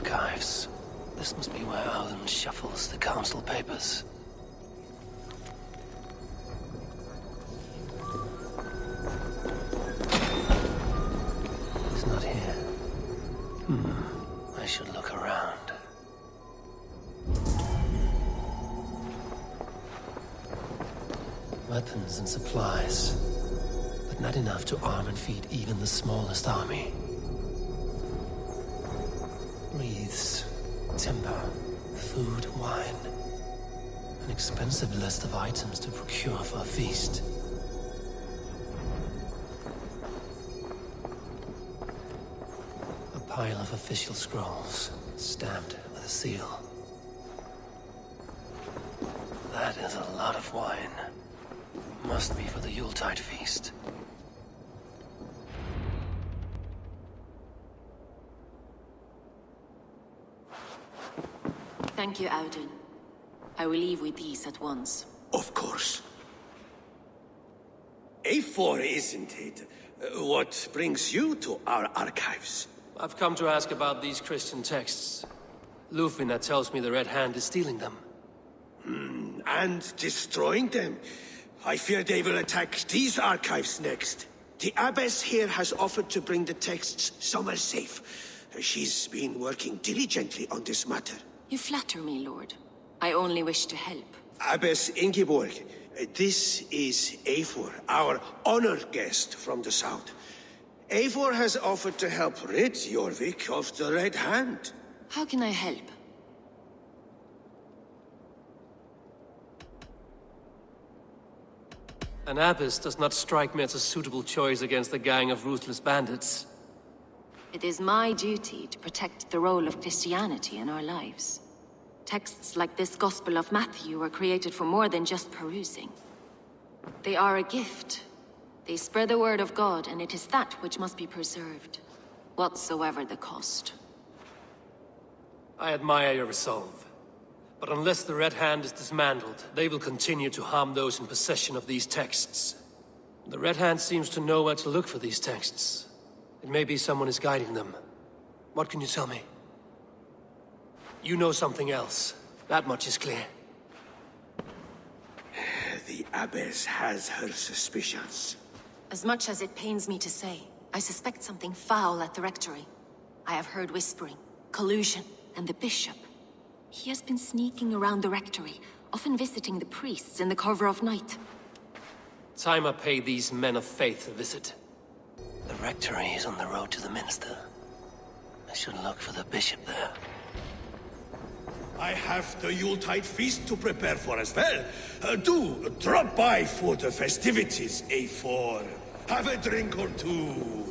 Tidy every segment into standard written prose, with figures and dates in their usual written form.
archives. This must be where Odin shuffles the council papers. He's not here. I should look around. Weapons and supplies, but not enough to arm and feed even the smallest army. Wreaths, timber, food, wine. An expensive list of items to procure for a feast. A pile of official scrolls, stamped with a seal. That is a lot of wine. Must be for the Yuletide feast. Thank you, Odin. I will leave with these at once. Of course. A4, isn't it? What brings you to our archives? I've come to ask about these Christian texts. Lufina tells me the Red Hand is stealing them. And destroying them. I fear they will attack these archives next. The Abbess here has offered to bring the texts somewhere safe. She's been working diligently on this matter. You flatter me, Lord. I only wish to help. Abbess Ingeborg, this is Eivor, our honored guest from the south. Eivor has offered to help rid Jorvik of the Red Hand. How can I help? An abbess does not strike me as a suitable choice against a gang of ruthless bandits. It is my duty to protect the role of Christianity in our lives. Texts like this Gospel of Matthew were created for more than just perusing. They are a gift. They spread the word of God, and it is that which must be preserved, whatsoever the cost. I admire your resolve. But unless the Red Hand is dismantled, they will continue to harm those in possession of these texts. The Red Hand seems to know where to look for these texts. It may be someone is guiding them. What can you tell me? You know something else. That much is clear. The Abbess has her suspicions. As much as it pains me to say, I suspect something foul at the rectory. I have heard whispering, collusion, and the bishop. He has been sneaking around the rectory, often visiting the priests in the cover of night. Time I pay these men of faith a visit. The rectory is on the road to the minster. I should look for the bishop there. I have the Yuletide feast to prepare for as well. Do drop by for the festivities, A4. Have a drink or two.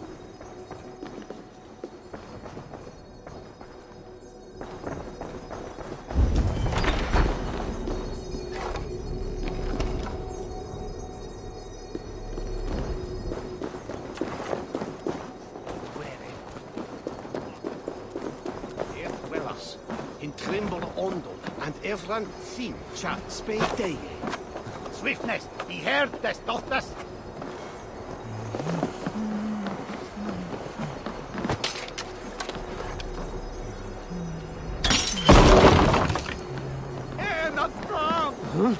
And everyone fin chat spade day. Swiftness, be heard des Dochters. Not wrong.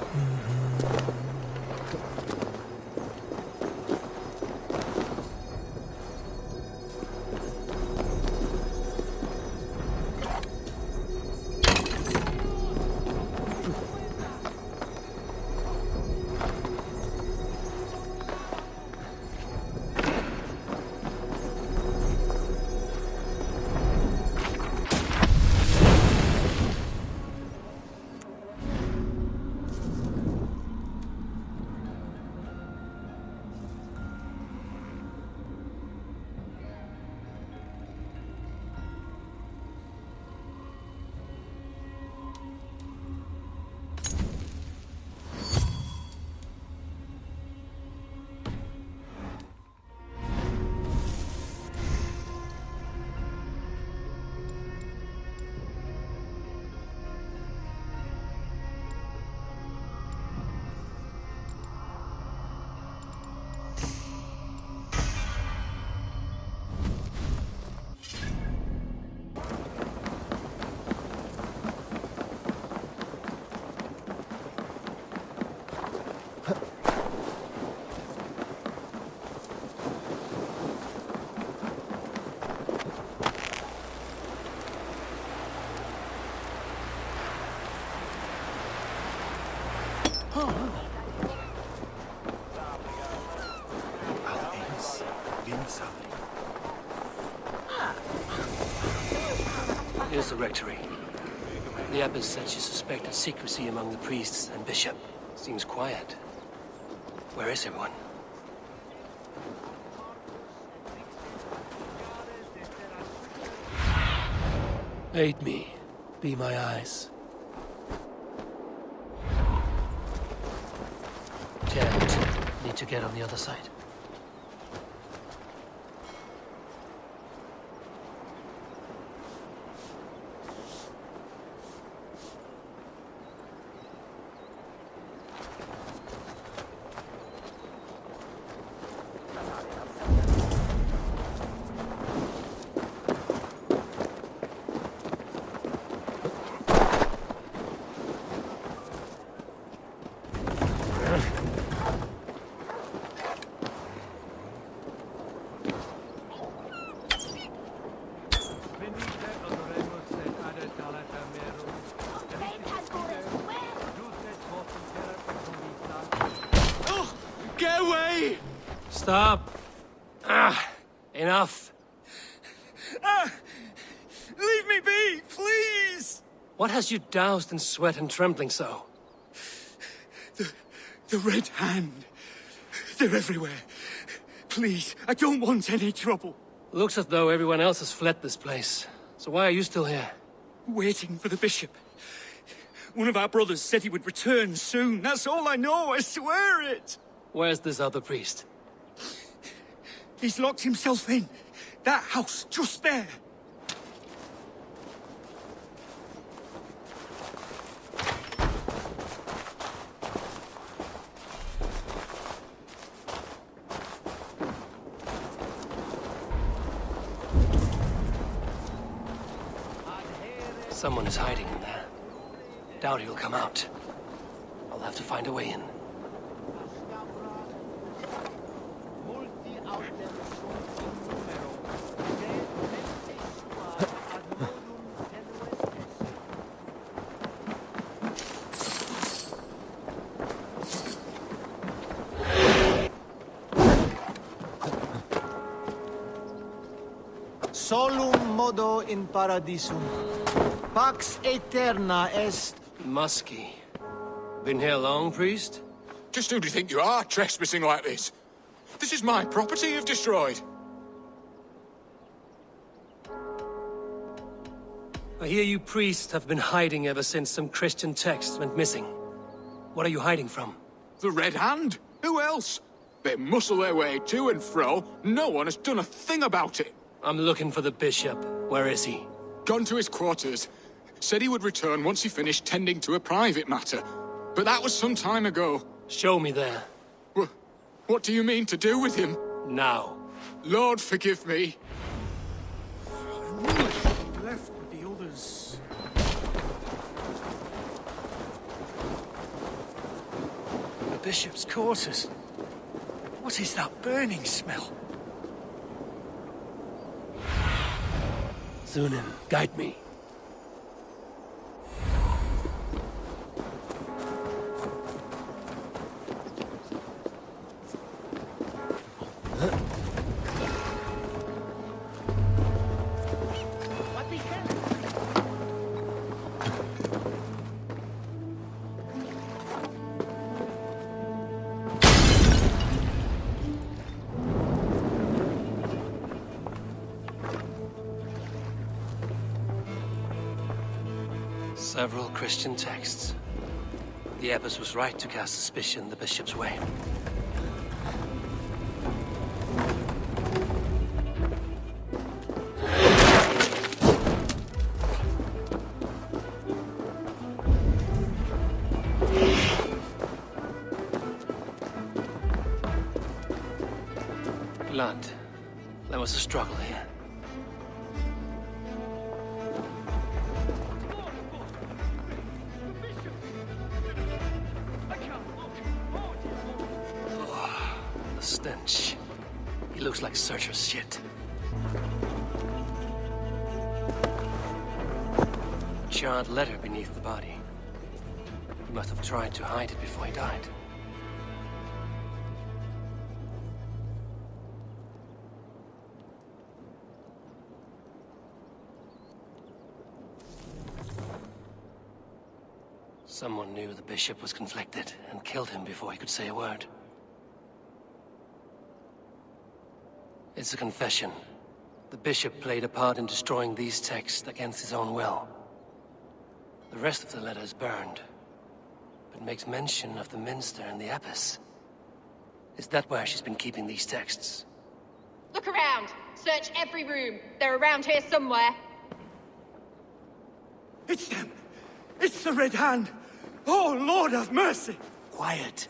Here's the rectory. The abbess said she suspected secrecy among the priests and bishop. Seems quiet. Where is everyone? Aid me. Be my eyes. Can't. Need to get on the other side. Get away! Stop! Enough! Leave me be, please! What has you doused in sweat and trembling so? The Red Hand. They're everywhere. Please, I don't want any trouble. Looks as though everyone else has fled this place. So why are you still here? Waiting for the bishop. One of our brothers said he would return soon. That's all I know, I swear it! Where's this other priest? He's locked himself in. That house, just there. Someone is hiding in there. Doubt he'll come out. I'll have to find a way in. Solum modo in paradisum. Pax aeterna est. Musky. Been here long, priest? Just who do you think you are, trespassing like this? This is my property you've destroyed. I hear you priests have been hiding ever since some Christian texts went missing. What are you hiding from? The Red Hand? Who else? They muscle their way to and fro. No one has done a thing about it. I'm looking for the bishop. Where is he? Gone to his quarters. Said he would return once he finished tending to a private matter. But that was some time ago. Show me there. What do you mean to do with him? Now. Lord, forgive me. Left with the others. The bishop's quarters. What is that burning smell? Zunin, guide me. Several Christian texts. The abbess was right to cast suspicion the bishop's way. Blood. There was a struggle here. The stench. He looks like Searcher's shit. A charred letter beneath the body. He must have tried to hide it before he died. Someone knew the bishop was conflicted and killed him before he could say a word. It's a confession. The bishop played a part in destroying these texts against his own will. The rest of the letter is burned, but makes mention of the minster and the abbess. Is that where she's been keeping these texts? Look around! Search every room. They're around here somewhere. It's them! It's the Red Hand! Oh, Lord have mercy! Quiet.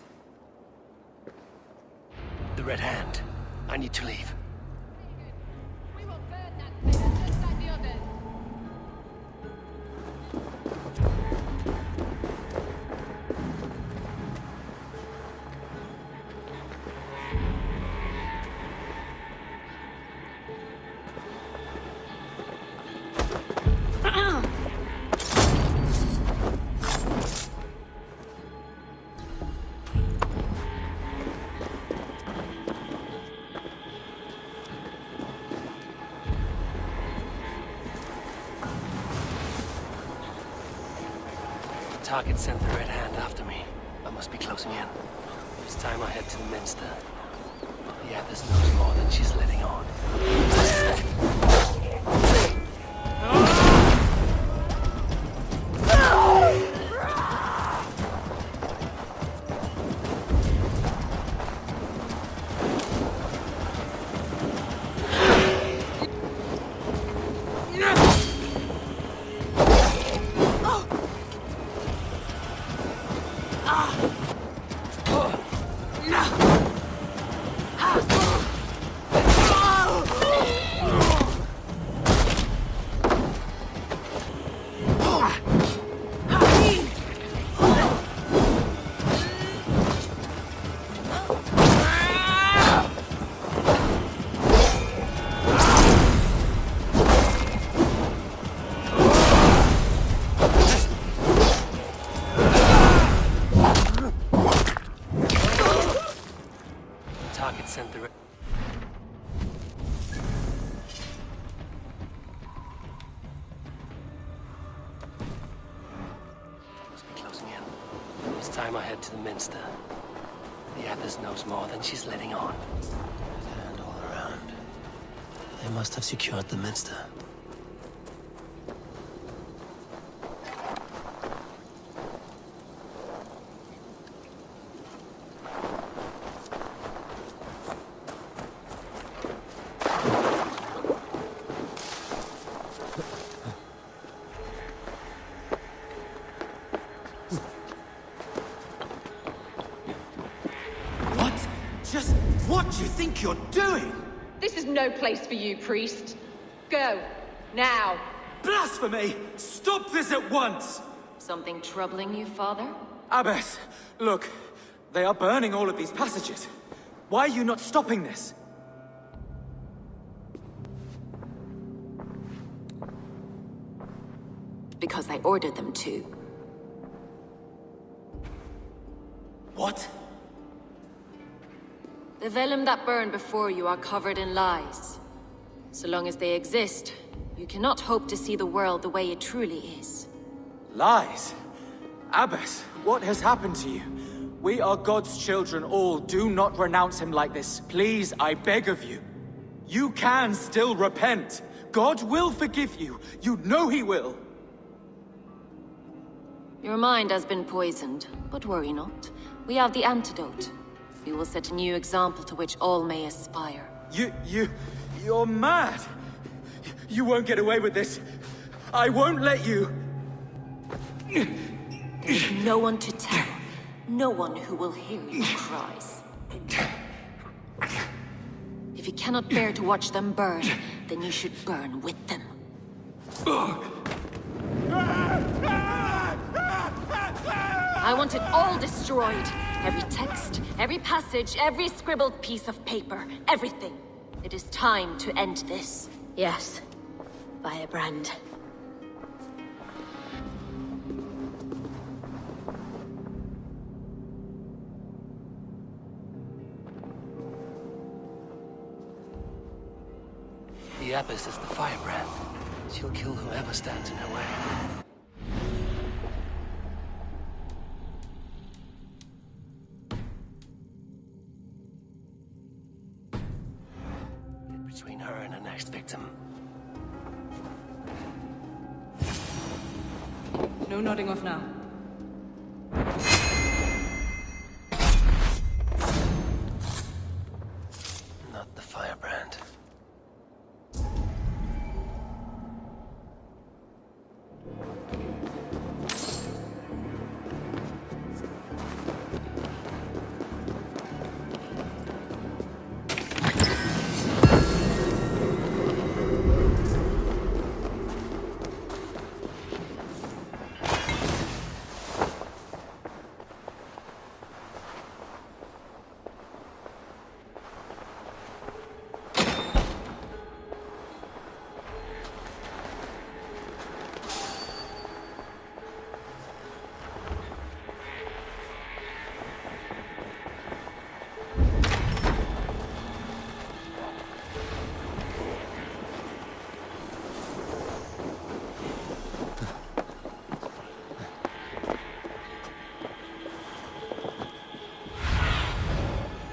The Red Hand. I need to leave. We will burn that thing just like the others. The target sent the Red Hand after me. I must be closing in. It's time I head to the minster. The abbess knows more than she's letting on. Sent the Must be closing in. It's time I head to the minster. The abbess knows more than she's letting on. And all around. They must have secured the minster. Just what do you think you're doing? This is no place for you, priest. Go. Now. Blasphemy! Stop this at once! Something troubling you, Father? Abbess, look. They are burning all of these passages. Why are you not stopping this? Because I ordered them to. What? The vellum that burned before you are covered in lies. So long as they exist, you cannot hope to see the world the way it truly is. Lies? Abbess, what has happened to you? We are God's children all. Do not renounce him like this. Please, I beg of you. You can still repent. God will forgive you. You know he will. Your mind has been poisoned, but worry not. We have the antidote. We will set a new example to which all may aspire. You're mad. You won't get away with this. I won't let you. There's no one to tell. No one who will hear your cries. If you cannot bear to watch them burn, then you should burn with them. I want it all destroyed. Every text, every passage, every scribbled piece of paper, everything. It is time to end this. Yes, Firebrand. The abbess is the firebrand. She'll kill whoever stands in her way. victim. No nodding off now. Not the firebrand.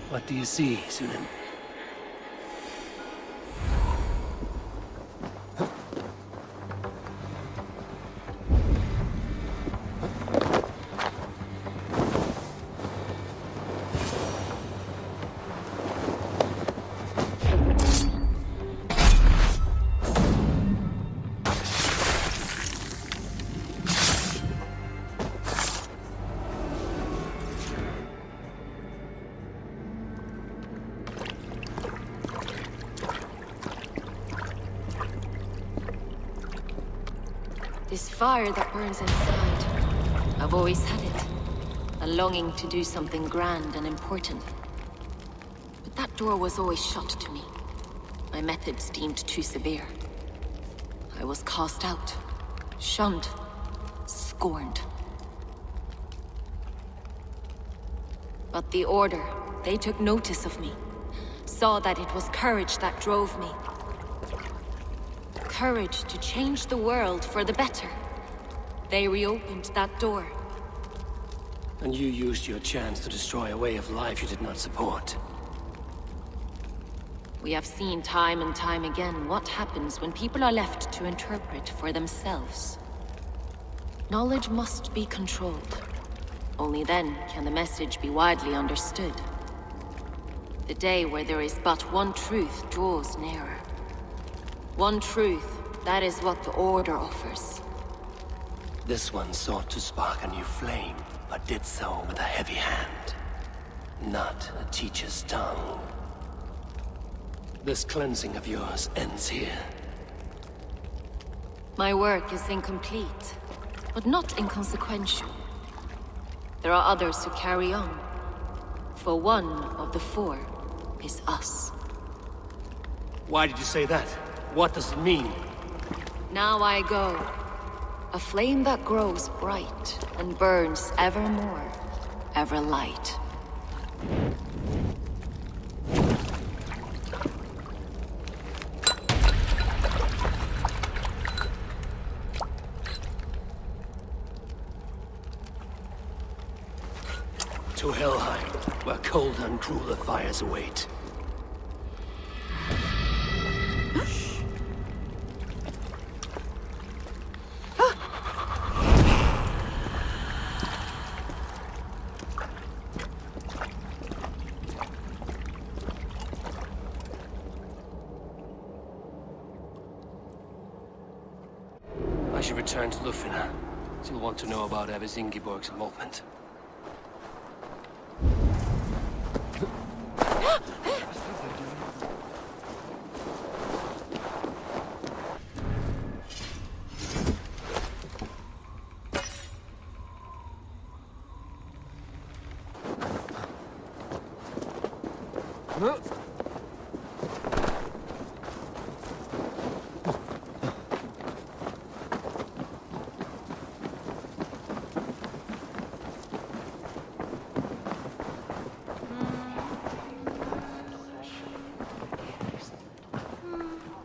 What do you see, Sunan? This fire that burns inside, I've always had it. A longing to do something grand and important. But that door was always shut to me. My methods deemed too severe. I was cast out, shunned, scorned. But the Order, they took notice of me. Saw that it was courage that drove me. Courage to change the world for the better. They reopened that door. And you used your chance to destroy a way of life you did not support. We have seen time and time again what happens when people are left to interpret for themselves. Knowledge must be controlled. Only then can the message be widely understood. The day where there is but one truth draws nearer. One truth, that is what the Order offers. This one sought to spark a new flame, but did so with a heavy hand. Not a teacher's tongue. This cleansing of yours ends here. My work is incomplete, but not inconsequential. There are others who carry on. For one of the four is us. Why did you say that? What does it mean? Now I go. A flame that grows bright and burns ever more, ever light. To Helheim, where cold and crueler fires await. I should return to Lufina. She'll want to know about Abbess Ingeborg's involvement.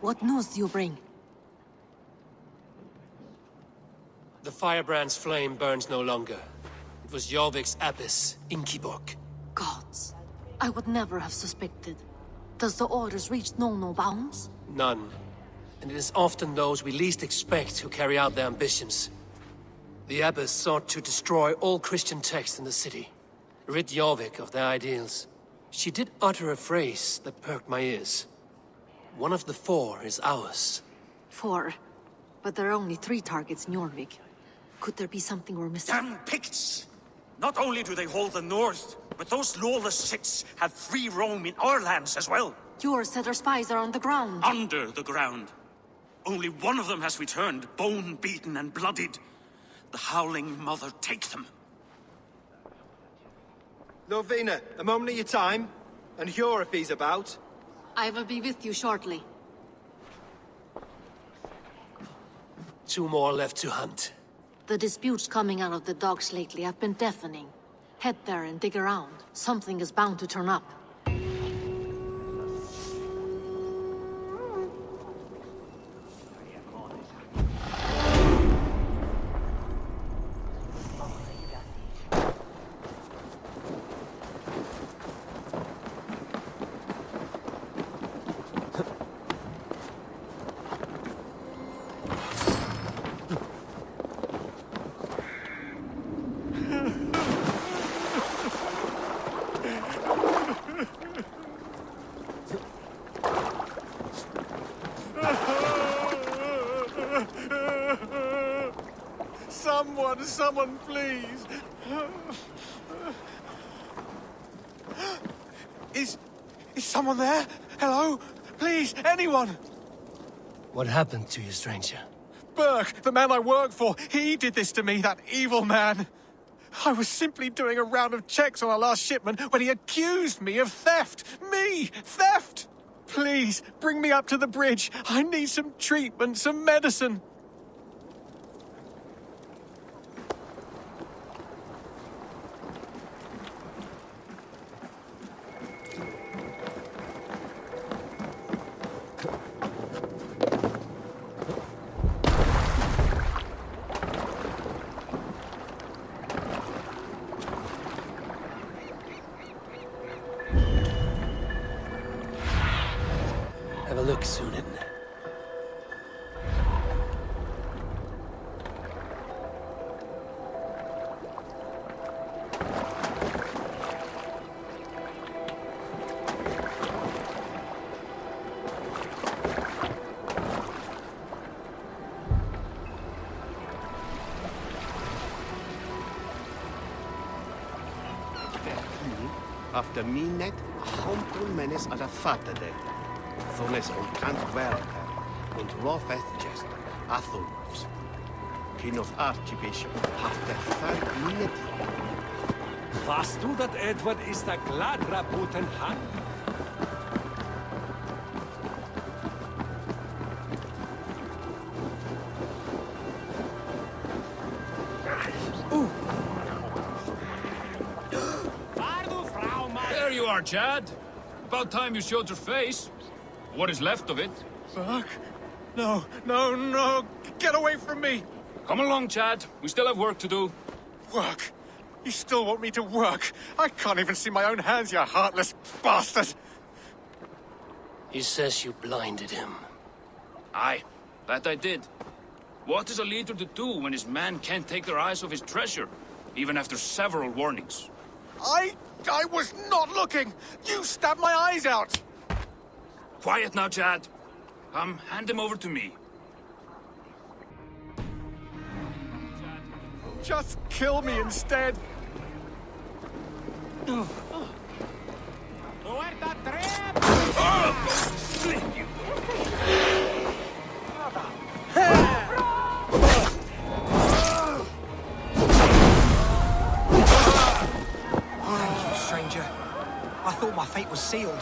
What news do you bring? The firebrand's flame burns no longer. It was Jorvik's Abbess, Ingeborg. Gods, I would never have suspected. Does the Order's reach know no bounds? None. and it is often those we least expect who carry out their ambitions. The Abbess sought to destroy all Christian texts in the city, rid Jorvik of their ideals. She did utter a phrase that perked my ears. One of the 4 is ours. 4? But there are only 3 targets in Jorvik. Could there be something we're missing? Damn Picts! Not only do they hold the north, but those lawless Siths have free roam in our lands as well. Yours said our spies are on the ground. Under the ground. Only one of them has returned, bone-beaten and bloodied. The Howling Mother take them. Lovina, a moment of your time, and Hjor if he's about. I will be with you shortly. 2 more left to hunt. The disputes coming out of the docks lately have been deafening. Head there and dig around. Something is bound to turn up. Someone, please! Is someone there? Hello? Please, anyone! What happened to you, stranger? Burke, the man I work for, he did this to me, that evil man. I was simply doing a round of checks on our last shipment when he accused me of theft. Me! Theft! Please, bring me up to the bridge. I need some treatment, some medicine. Have a look, Sunan. After midnight, a humble menace at a Saturday. Thones on Kant Werker und Rofeth Athelwolfs. King of Archbishop, after 5 minutes. Weißt du, dass Edward ist der gladrabuten hat? There you are, Chad. About time you showed your face. What is left of it? Burke? No, no, no! Get away from me! Come along, Chad. We still have work to do. Work? You still want me to work? I can't even see my own hands, you heartless bastard! He says you blinded him. Aye, that I did. What is a leader to do when his men can't take their eyes off his treasure, even after several warnings? I was not looking! You stabbed my eyes out! Quiet now, Chad. Hand him over to me. Just kill me instead! Thank you, stranger. I thought my fate was sealed.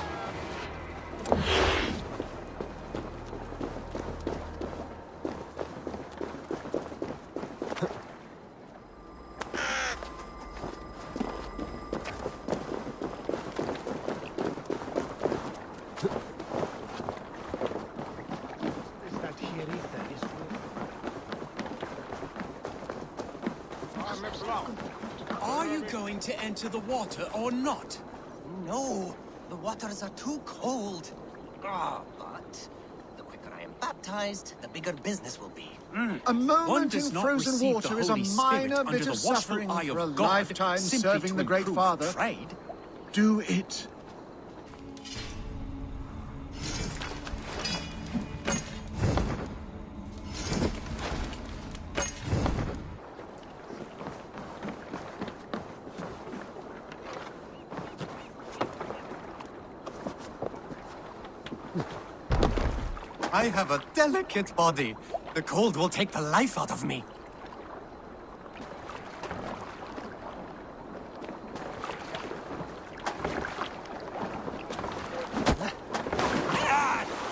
Are you going to enter the water or not? No, the waters are too cold. Ah, but the quicker I am baptized, baptized, the bigger business will be. A moment in does not frozen receive water the is a Holy Spirit minor under bit the of watchful suffering eye for a of God, lifetime simply serving to the Great improve Father. trade. Do it. I have a delicate body. The cold will take the life out of me.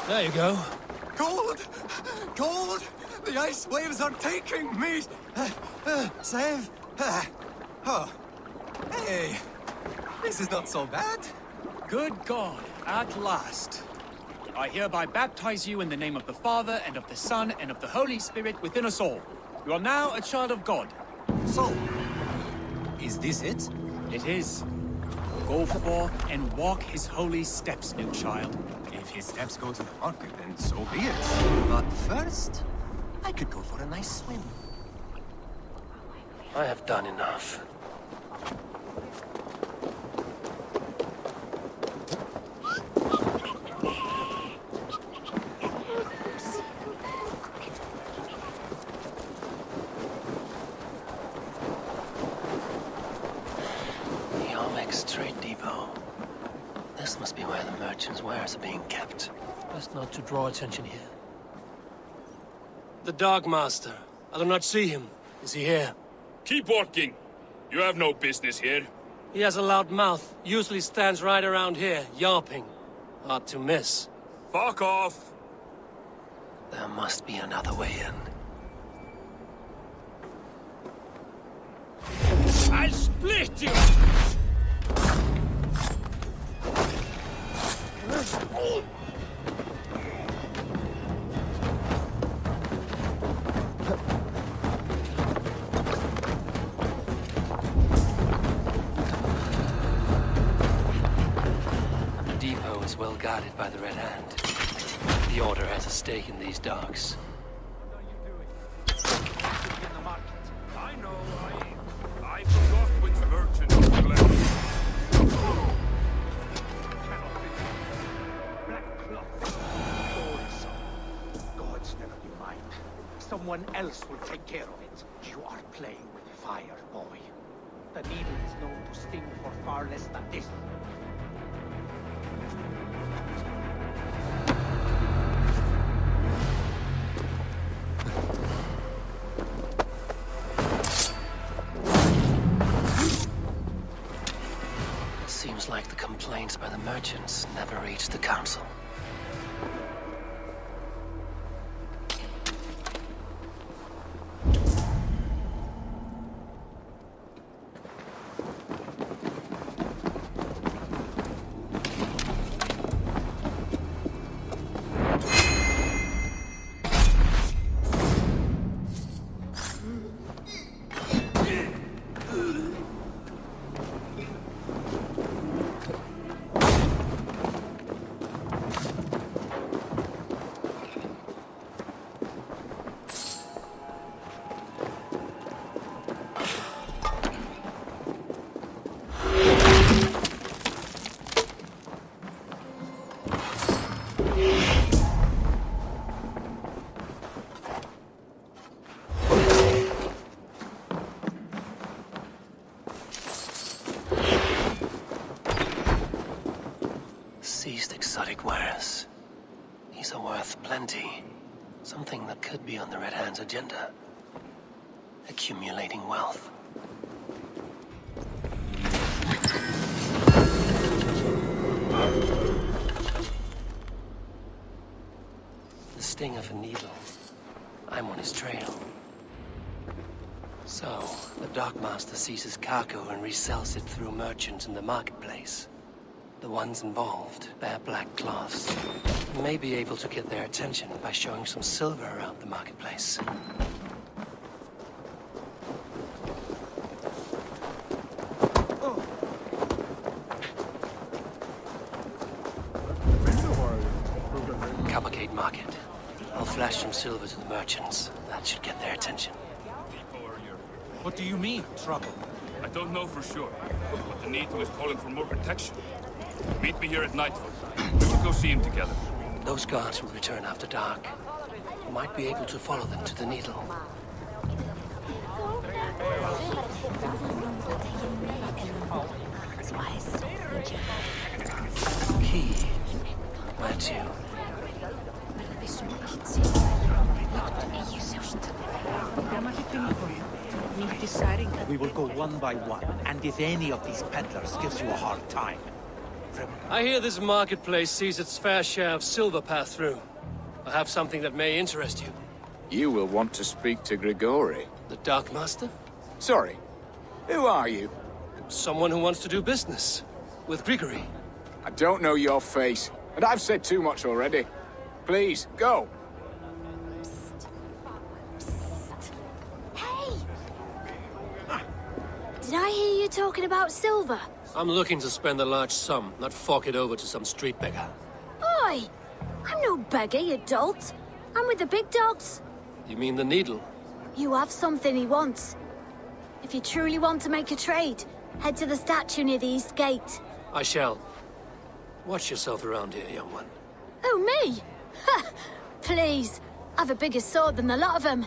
There you go. Cold! Cold! The ice waves are taking me! Save! Oh. Hey! This is not so bad. Good God, at last. I hereby baptize you in the name of the Father, and of the Son, and of the Holy Spirit within us all. You are now a child of God. So, is this it? It is. Go forth and walk his holy steps, new child. If his steps go to the market, then so be it. But first, I could go for a nice swim. I have done enough. Trade depot. This must be where the merchants' wares are being kept. Best not to draw attention here. The Dark Master. I do not see him. Is he here? Keep walking. You have no business here. He has a loud mouth. Usually stands right around here, yawping. Hard to miss. Fuck off! There must be another way in. I'll split you! The depot is well guarded by the Red Hand. The Order has a stake in these docks. I know, I forgot which merchant to collect. Gods, never you mind. Someone else will take care of it. You are playing with fire, boy. The needle is known to sting for far less than this. It seems like the complaints by the merchants never reached the council. Seized exotic wares. These are worth plenty. Something that could be on the Red Hand's agenda. Accumulating wealth. The sting of a needle. I'm on his trail. So, the Dockmaster seizes cargo and resells it through merchants in the marketplace. The ones involved bear black cloths. You may be able to get their attention by showing some silver around the marketplace. Cavalcade Market. I'll flash some silver to the merchants. That should get their attention. What do you mean, trouble? I don't know for sure, but the Needle is calling for more protection. Meet me here at nightfall. We will go see him together. Those guards will return after dark. You might be able to follow them to the Needle. Key. Where to? We will go one by one, and if any of these peddlers gives you a hard time... I hear this marketplace sees its fair share of silver pass through. I have something that may interest you. You will want to speak to Grigori. The Dark Master? Sorry. Who are you? Someone who wants to do business. With Grigori. I don't know your face, and I've said too much already. Please, go. Hey! Did I hear you talking about silver? I'm looking to spend a large sum, not fork it over to some street beggar. Oi! I'm no beggar, you dolt. I'm with the big dogs. You mean the Needle? You have something he wants. If you truly want to make a trade, head to the statue near the East Gate. I shall. Watch yourself around here, young one. Oh, me? Ha! Please. I've a bigger sword than the lot of them.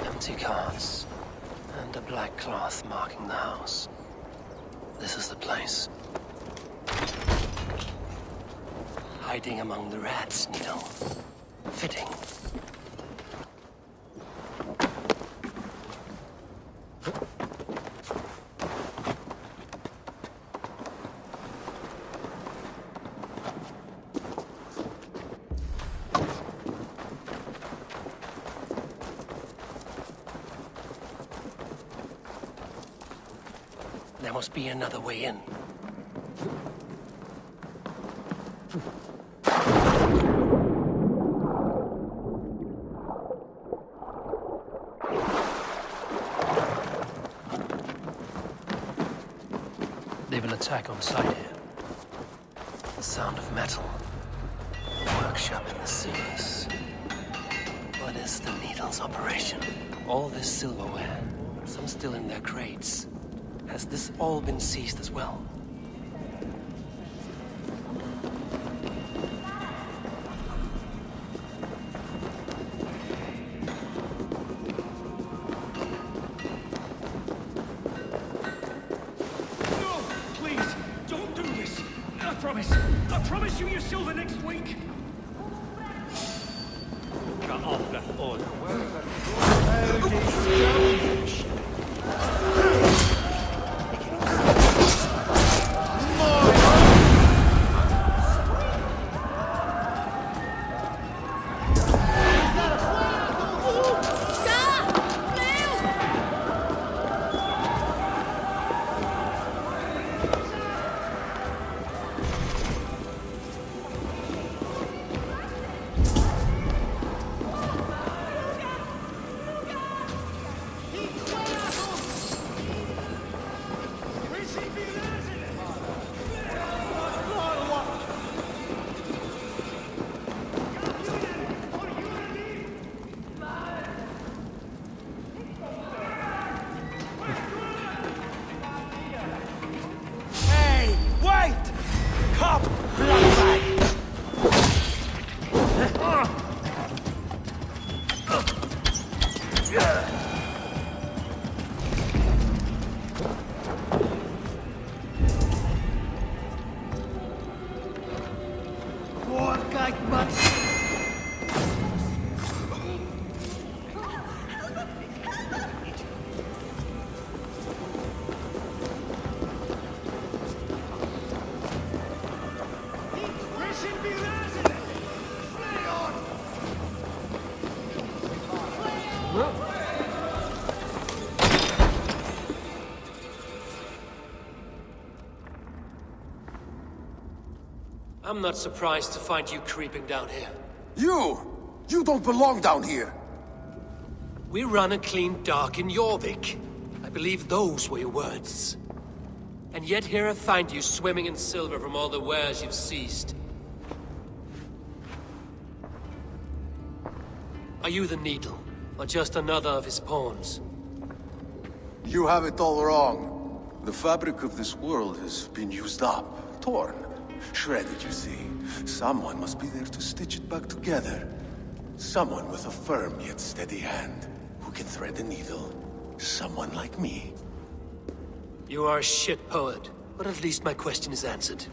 Empty carts, and a black cloth marking the house. This is the place. Hiding among the rats, Needle. Fitting. There must be another way in. They will attack on sight here. The sound of metal. A workshop in the sewers. What is the Needle's operation? All this silverware, some still in their crates. Has this all been seized as well? No! Please! Don't do this! I promise you your silver next week! Cut off that order. I'm not surprised to find you creeping down here. You don't belong down here! We run a clean dock in Jorvik. I believe those were your words. And yet here I find you swimming in silver from all the wares you've seized. Are you the Needle, or just another of his pawns? You have it all wrong. The fabric of this world has been used up, torn, shredded, you see. Someone must be there to stitch it back together. Someone with a firm yet steady hand, who can thread the needle. Someone like me. You are a shit poet, but at least my question is answered.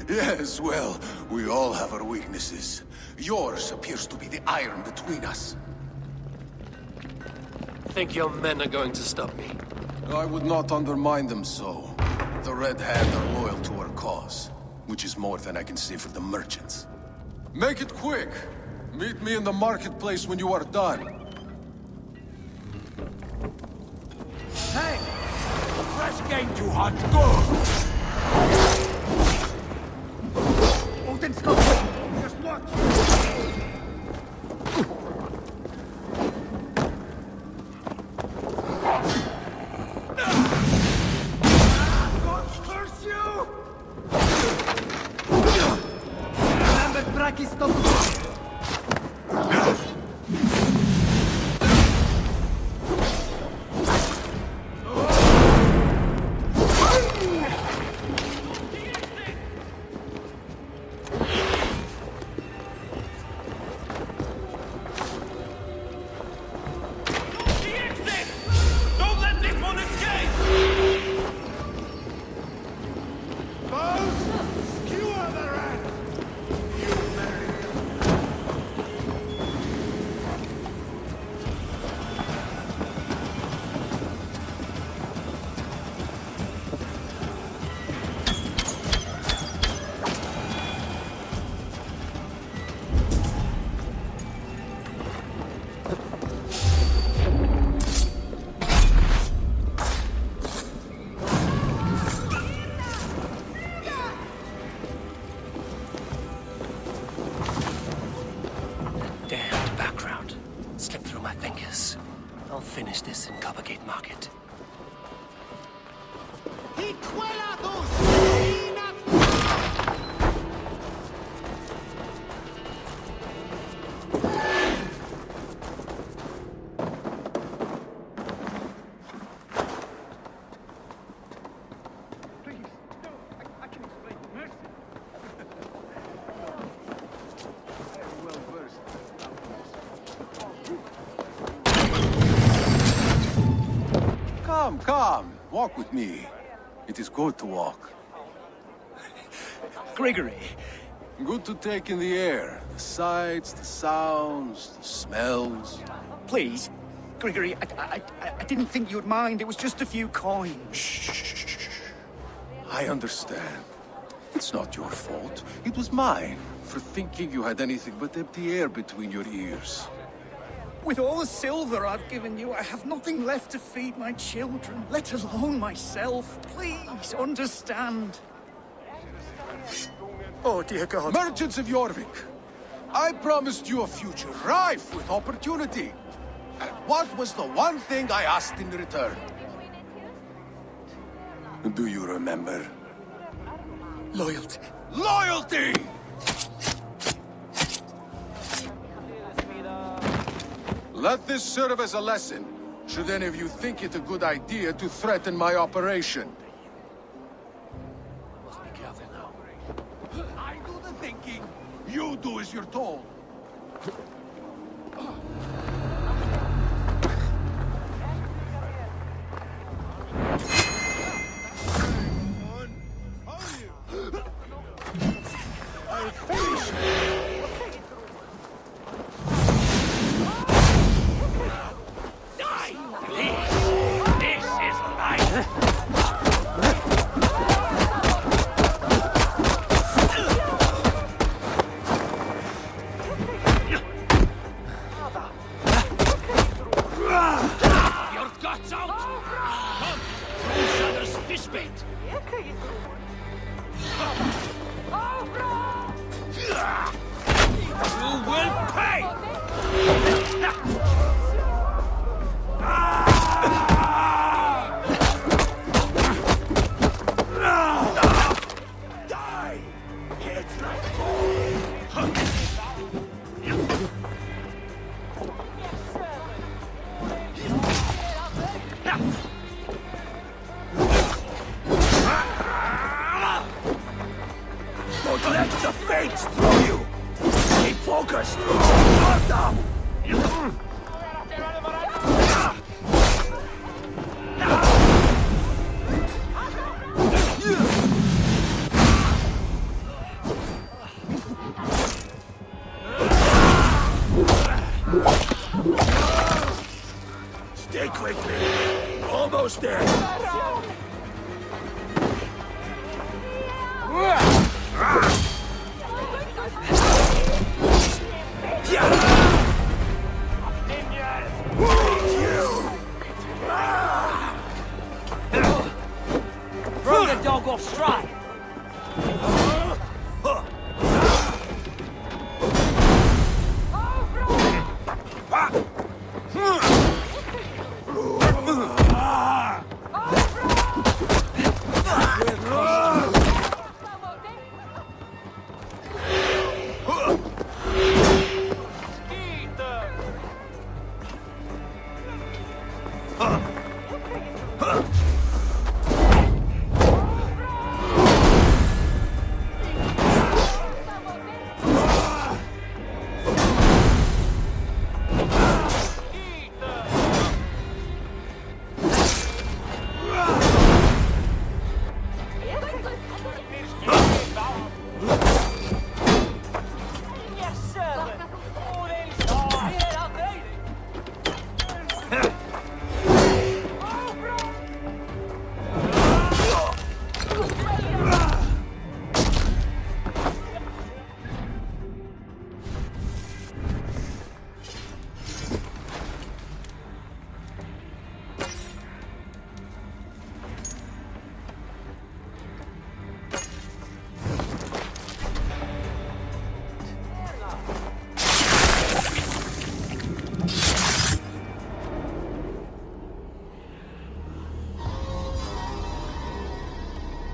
Yes, well, we all have our weaknesses. Yours appears to be the iron between us. Think your men are going to stop me? I would not undermine them so. The Red Hand are loyal to our cause, which is more than I can say for the merchants. Make it quick! Meet me in the marketplace when you are done. Hey! Fresh game to hunt. Go! Odin's coming! Just watch! God curse you! Remember Braki's stop! I'll finish this in Coppergate Market. Come, walk with me. It is good to walk. Gregory. Good to take in the air. The sights, the sounds, the smells. Please, Gregory, I didn't think you'd mind. It was just a few coins. Shh. I understand. It's not your fault. It was mine, for thinking you had anything but empty air between your ears. With all the silver I've given you, I have nothing left to feed my children, let alone myself. Please, understand. Oh, dear God. Merchants of Jorvik, I promised you a future rife with opportunity. And what was the one thing I asked in return? Do you remember? Loyalty. Loyalty! Let this serve as a lesson, should any of you think it a good idea to threaten my operation. I must be careful now. I do the thinking, you do as you're told. I'll finish you! You will pay! Die! It's like don't let the fates throw you! Keep focused! Not down! Stay quickly! Almost there! Throw the dog off stride!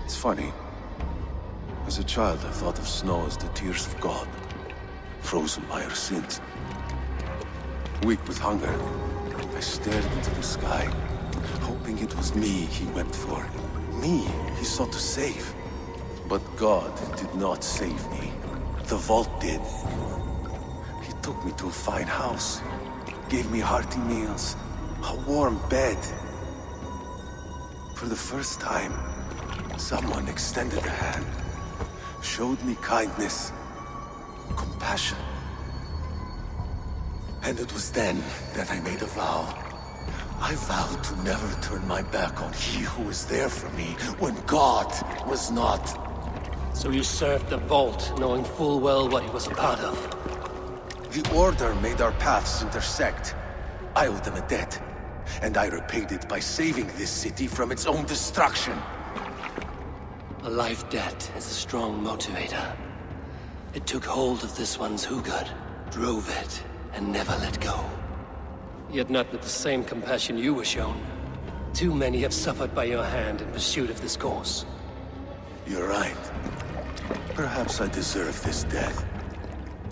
It's funny. As a child, I thought of snow as the tears of God, frozen by our sins. Weak with hunger, I stared into the sky, hoping it was me he wept for. Me he sought to save. But God did not save me. The vault did. He took me to a fine house, gave me hearty meals, a warm bed. For the first time, someone extended a hand, showed me kindness, compassion. And it was then that I made a vow. I vowed to never turn my back on he who was there for me when God was not. So you served the Vault, knowing full well what he was a part of. The Order made our paths intersect. I owed them a debt, and I repaid it by saving this city from its own destruction. A life debt is a strong motivator. It took hold of this one's Hugad, drove it, and never let go. Yet not with the same compassion you were shown. Too many have suffered by your hand in pursuit of this cause. You're right. Perhaps I deserve this death.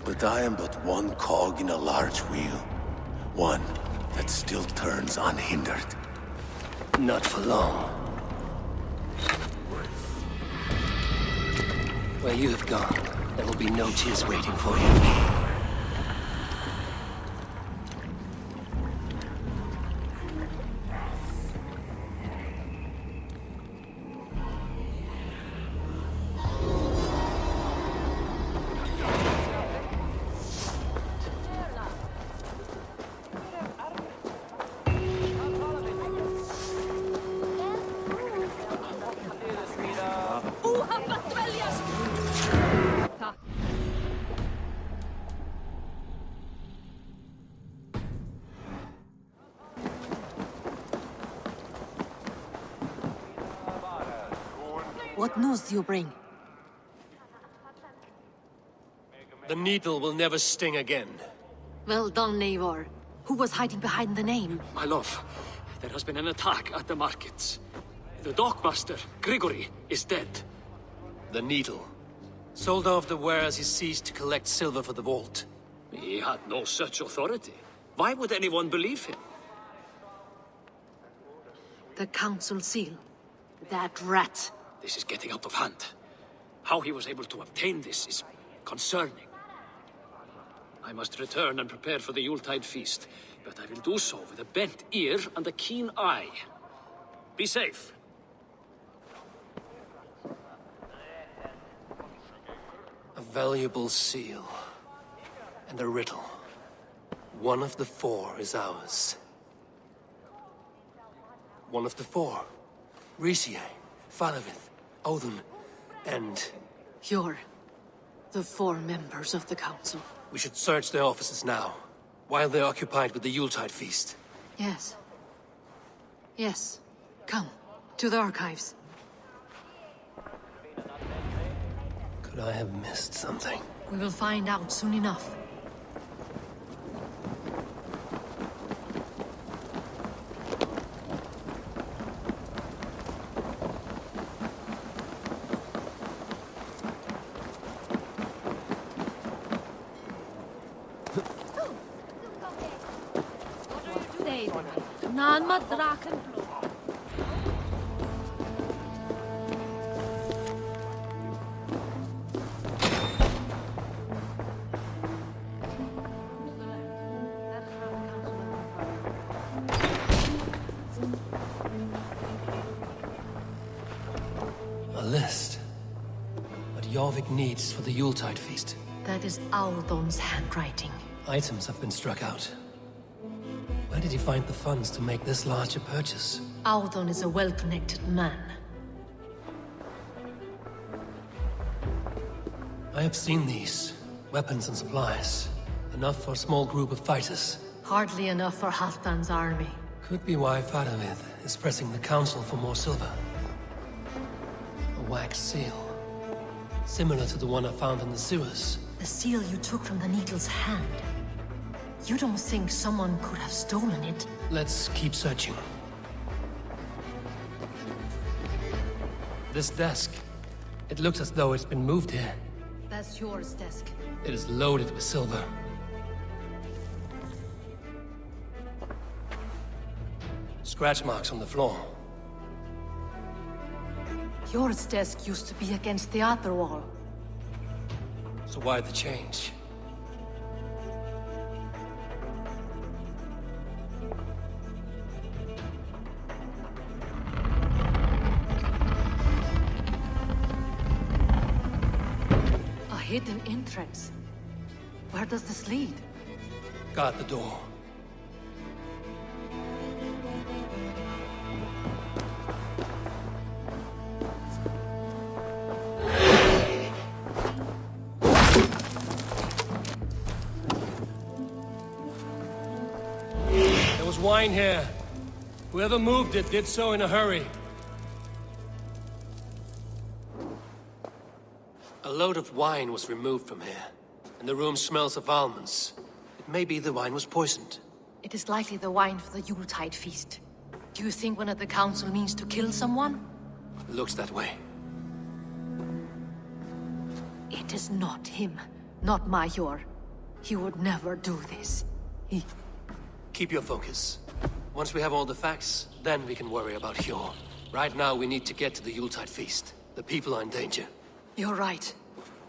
But I am but one cog in a large wheel. One that still turns unhindered. Not for long. Where you have gone, there will be no tears waiting for you. What news do you bring? The needle will never sting again. Well done, Eivor. Who was hiding behind the name? My love, there has been an attack at the markets. The dockmaster, Grigory, is dead. The needle. Sold off the ware as he ceased to collect silver for the vault. He had no such authority. Why would anyone believe him? The council seal. That rat. This is getting out of hand. How he was able to obtain this is concerning. I must return and prepare for the Yuletide feast, but I will do so with a bent ear and a keen eye. Be safe. A valuable seal. And a riddle. One of the four is ours. One of the four. Riesier, Faravith, Odin, and... You're the four members of the council. We should search their offices now, while they're occupied with the Yuletide feast. Yes. Yes. Come, to the archives. Could I have missed something? We will find out soon enough. A list. What Jorvik needs for the Yuletide feast. That is Audon's handwriting. Items have been struck out. Where did he find the funds to make this larger purchase? Audon is a well-connected man. I have seen these. Weapons and supplies. Enough for a small group of fighters. Hardly enough for Halfdan's army. Could be why Faravith is pressing the council for more silver. A wax seal. Similar to the one I found in the sewers. The seal you took from the needle's hand. You don't think someone could have stolen it? Let's keep searching. This desk. It looks as though it's been moved here. That's yours, desk. It is loaded with silver. Scratch marks on the floor. Yours desk used to be against the other wall. So why the change? A hidden entrance. Where does this lead? Guard the door. There was wine here. Whoever moved it did so in a hurry. A load of wine was removed from here, and the room smells of almonds. It may be the wine was poisoned. It is likely the wine for the Yuletide feast. Do you think one of the council means to kill someone? It looks that way. It is not him, not Major. He would never do this. Keep your focus. Once we have all the facts, then we can worry about Hjor. Right now, we need to get to the Yuletide feast. The people are in danger. You're right.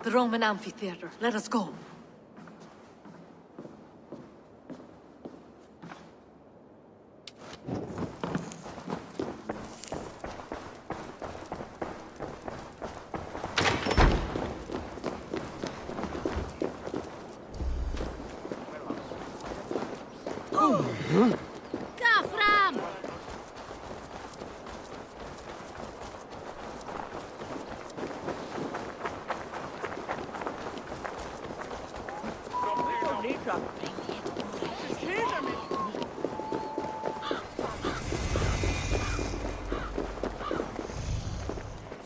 The Roman amphitheater. Let us go. Gafram!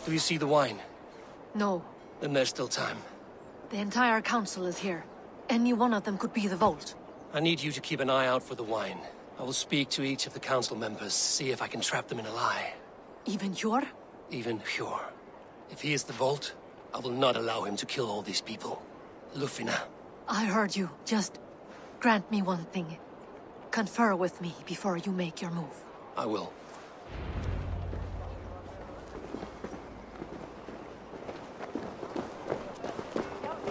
Do you see the wine? No. Then there's still time. The entire council is here. Any one of them could be the Vault. I need you to keep an eye out for the wine. I will speak to each of the council members, see if I can trap them in a lie. Even Hjor? Even Hjor. If he is the Vault, I will not allow him to kill all these people. Lufina. I heard you. Just grant me one thing. Confer with me before you make your move. I will.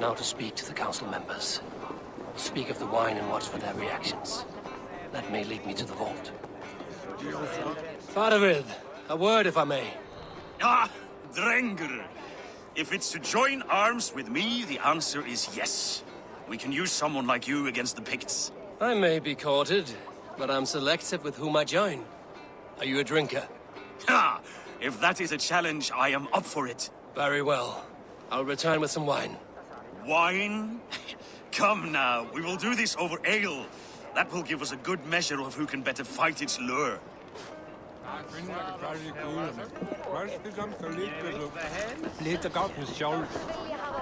Now to speak to the council members. Speak of the wine and watch for their reactions. That may lead me to the Vault. Faravid, a word if I may. Ah, Drengr. If it's to join arms with me, the answer is yes. We can use someone like you against the Picts. I may be courted, but I'm selective with whom I join. Are you a drinker? Ha! If that is a challenge, I am up for it. Very well. I'll return with some wine. Wine? Come now, we will do this over ale. That will give us a good measure of who can better fight its lure.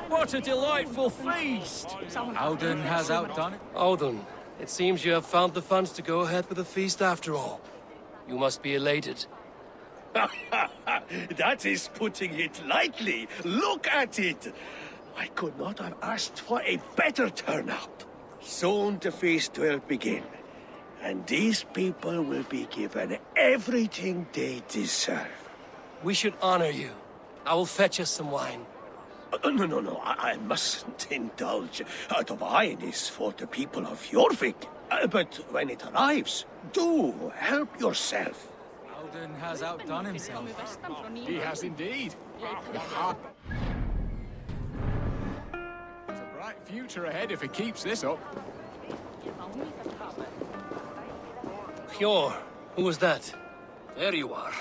What a delightful feast! Audun has outdone it. Audun, it seems you have found the funds to go ahead with the feast after all. You must be elated. That is putting it lightly. Look at it. I could not have asked for a better turnout. Soon the feast will begin, and these people will be given everything they deserve. We should honor you. I will fetch us some wine. No, I mustn't indulge. The wine is for the people of Jorvik. But when it arrives, do help yourself. Audun has outdone himself. He has indeed. It's a bright future ahead if he keeps this up. Hjor, who was that? There you are.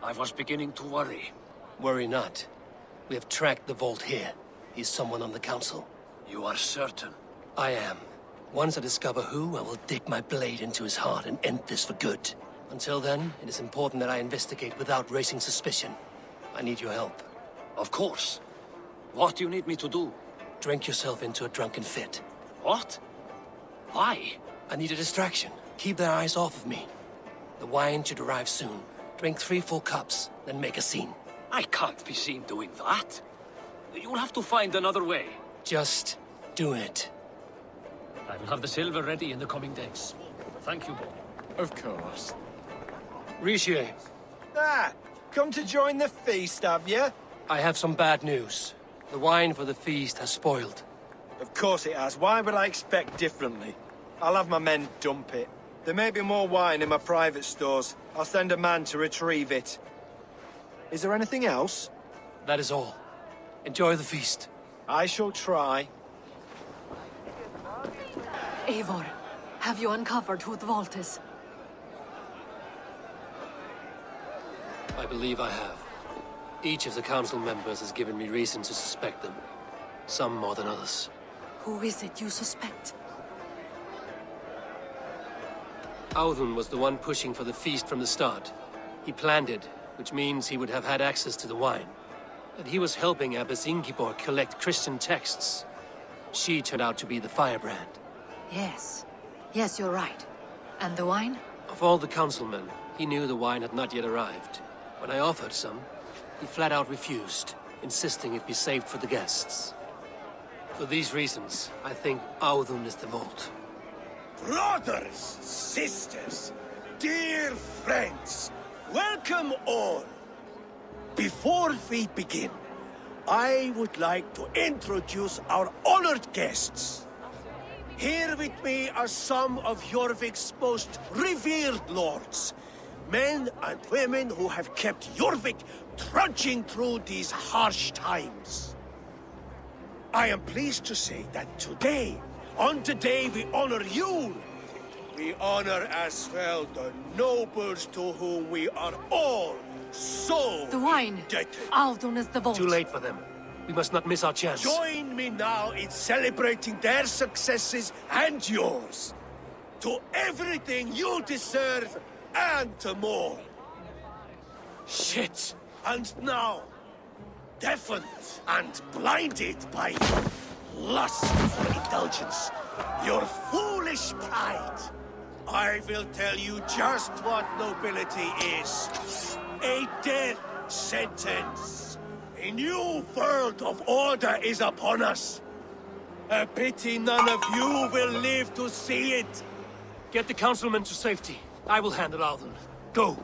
I was beginning to worry. Worry not. We have tracked the Vault here. He's someone on the council. You are certain? I am. Once I discover who, I will dig my blade into his heart and end this for good. Until then, it is important that I investigate without raising suspicion. I need your help. Of course. What do you need me to do? Drink yourself into a drunken fit. What? Why? I need a distraction. Keep their eyes off of me. The wine should arrive soon. Drink 3 full cups, then make a scene. I can't be seen doing that. You'll have to find another way. Just do it. I will have the silver ready in the coming days. Thank you, boy. Of course. Rishi. Ah, come to join the feast, have you? I have some bad news. The wine for the feast has spoiled. Of course it has. Why would I expect differently? I'll have my men dump it. There may be more wine in my private stores. I'll send a man to retrieve it. Is there anything else? That is all. Enjoy the feast. I shall try. Eivor, have you uncovered who the Vault is? I believe I have. Each of the council members has given me reason to suspect them. Some more than others. Who is it you suspect? Audun was the one pushing for the feast from the start. He planned it, which means he would have had access to the wine. And he was helping Abbess Ingibor collect Christian texts. She turned out to be the firebrand. Yes. Yes, you're right. And the wine? Of all the councilmen, he knew the wine had not yet arrived. When I offered some, he flat out refused, insisting it be saved for the guests. For these reasons, I think Audun is the Vault. Brothers, sisters, dear friends, welcome all. Before we begin, I would like to introduce our honored guests. Here with me are some of Jorvik's most revered lords. Men and women who have kept Jorvik trudging through these harsh times. I am pleased to say that today, on the day we honor you, we honor as well the nobles to whom we are all so the wine. indebted. Audun is the Vault. Too late for them. We must not miss our chance. Join me now in celebrating their successes and yours. To everything you deserve and more. Shit! And now, deafened and blinded by lust for indulgence, your foolish pride. I will tell you just what nobility is. A death sentence. A new world of order is upon us. A pity none of you will live to see it. Get the councilmen to safety. I will handle Alden. Go.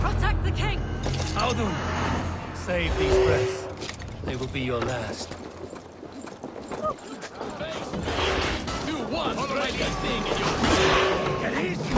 Protect the king! Alden! Save these breaths. They will be your last. You once tried this thing in your... Get easy!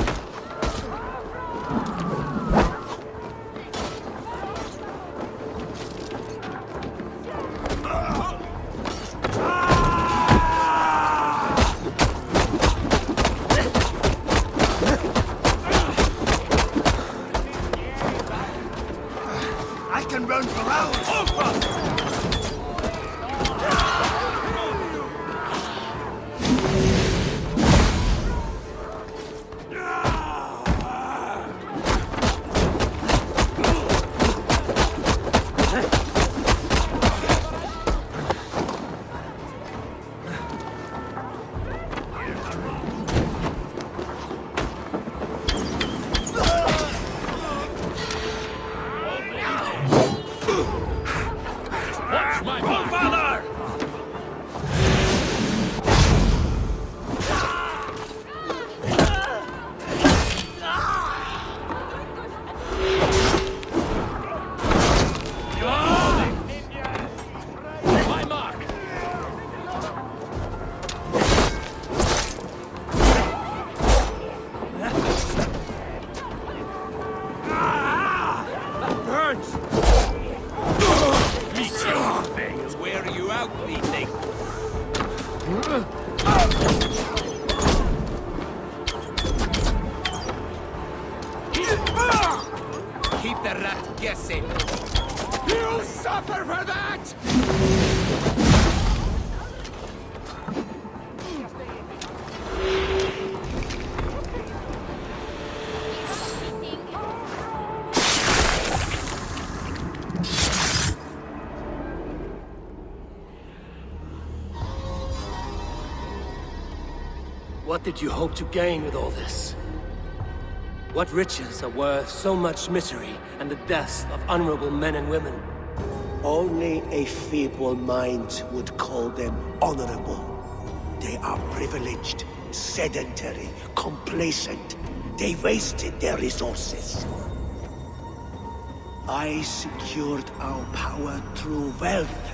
I can run for hours. Watch my father! My mark! Burns! Meet your fate! Where are you out, bleeding? Keep the rat guessing. You suffer for that! What did you hope to gain with all this? What riches are worth so much misery and the deaths of honorable men and women? Only a feeble mind would call them honorable. They are privileged, sedentary, complacent. They wasted their resources. I secured our power through wealth.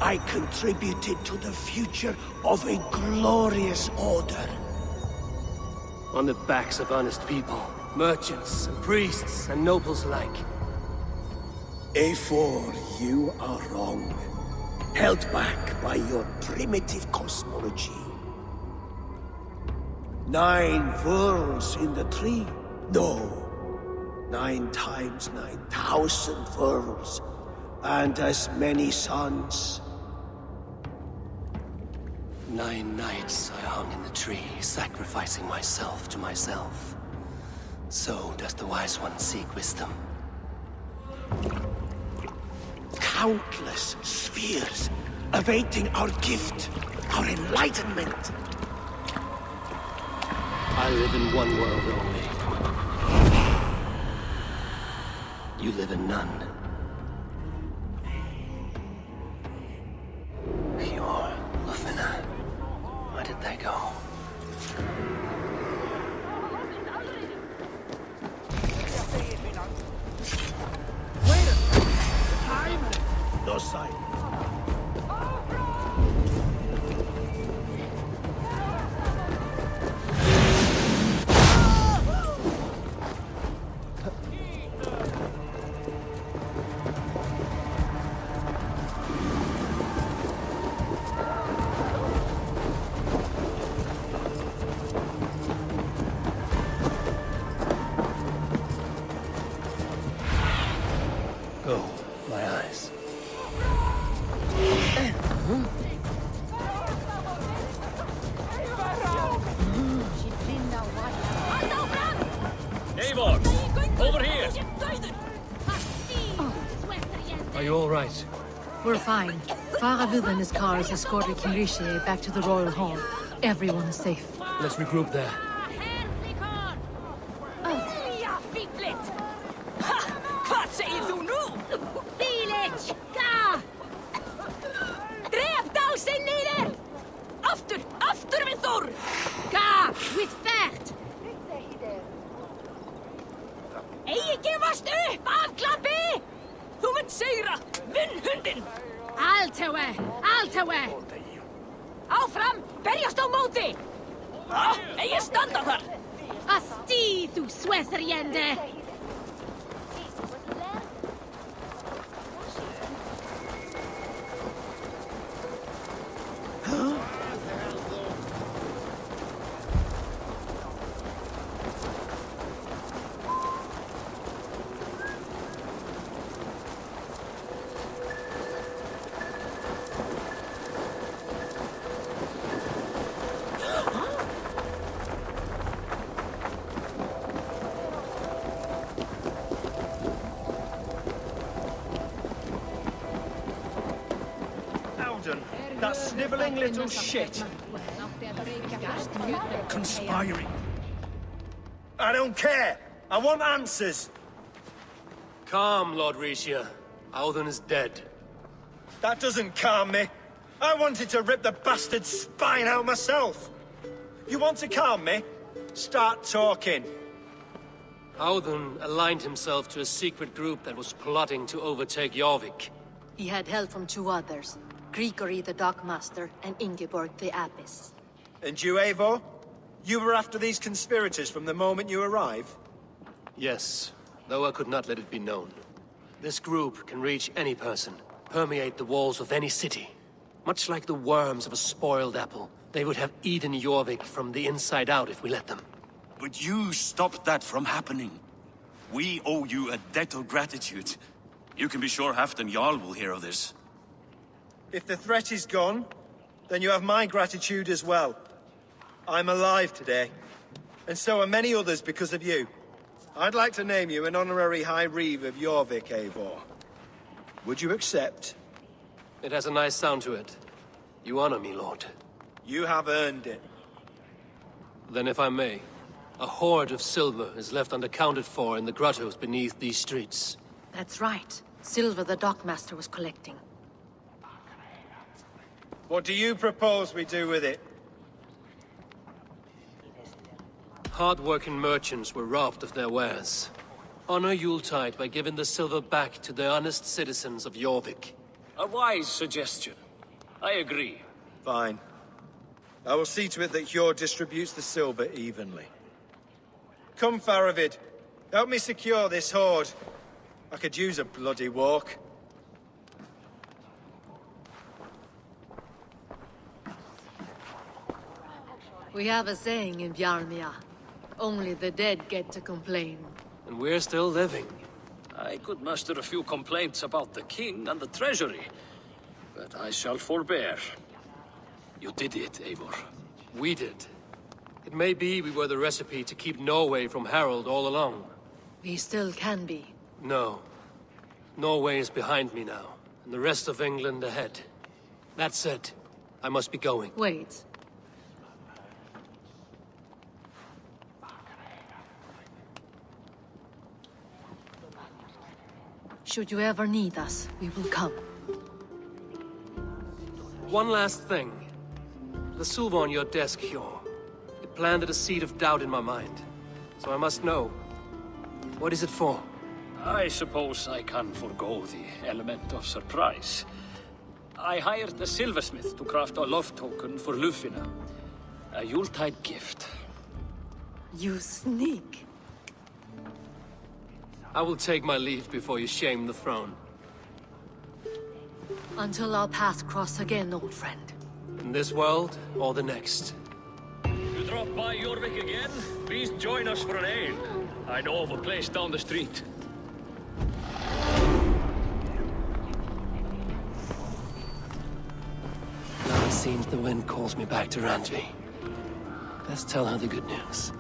I contributed to the future of a glorious order. On the backs of honest people, merchants and priests and nobles alike. A4, you are wrong. Held back by your primitive cosmology. 9 worlds in the tree? No. 9 times 9,000 worlds. And as many suns. 9 nights I hung in the tree, sacrificing myself to myself. So does the wise one seek wisdom. Countless spheres, awaiting our gift, our enlightenment. I live in one world only. You live in none. Pure Lufina. Where did they go? Docile. Go, my eyes. Eivor! Over here! Are you all right? We're fine. Faravid and his cars escorted Kinriche back to the Royal Hall. Everyone is safe. Let's regroup there. Hvað segir þú nú? Village! Ga! Drep dálsinn niður! Aftur við Þór! Ga! Við fært! Eigi gefast upp, afklappi! Þú munt sigra! Vinn hundinn! Altawe! Áfram! Berjast á móti! Eigi standa þar! Asti, þú sveþrjende! That sniveling little shit. Conspiring. I don't care. I want answers. Calm, Lord Rishia. Audun is dead. That doesn't calm me. I wanted to rip the bastard's spine out myself. You want to calm me? Start talking. Audun aligned himself to a secret group that was plotting to overtake Jorvik. He had help from two others. Grigory the Dockmaster and Ingeborg the Abbess. And you, Eivor? You were after these conspirators from the moment you arrived? Yes, though I could not let it be known. This group can reach any person, permeate the walls of any city. Much like the worms of a spoiled apple, they would have eaten Jorvik from the inside out if we let them. But you stopped that from happening. We owe you a debt of gratitude. You can be sure Halfdan Jarl will hear of this. If the threat is gone, then you have my gratitude as well. I'm alive today, and so are many others because of you. I'd like to name you an honorary High Reeve of Jorvik, Eivor. Would you accept? It has a nice sound to it. You honor me, Lord. You have earned it. Then if I may, a hoard of silver is left unaccounted for in the grottos beneath these streets. That's right. Silver the Dockmaster was collecting. What do you propose we do with it? Hard-working merchants were robbed of their wares. Honor Yuletide by giving the silver back to the honest citizens of Jorvik. A wise suggestion. I agree. Fine. I will see to it that Hjord distributes the silver evenly. Come, Faravid. Help me secure this hoard. I could use a bloody walk. We have a saying in Bjarmia. Only the dead get to complain. And we're still living. I could muster a few complaints about the king and the treasury, but I shall forbear. You did it, Eivor. We did. It may be we were the recipe to keep Norway from Harald all along. We still can be. No. Norway is behind me now, and the rest of England ahead. That said, I must be going. Wait. Should you ever need us, we will come. One last thing. The silver on your desk, Hjord. It planted a seed of doubt in my mind. So I must know. What is it for? I suppose I can forgo the element of surprise. I hired a silversmith to craft a love token for Lufina. A Yuletide gift. You sneak. I will take my leave before you shame the throne. Until our paths cross again, old friend. In this world, or the next. You drop by Jorvik again? Please join us for an ale. I know of a place down the street. Now it seems the wind calls me back to Randvi. Let's tell her the good news.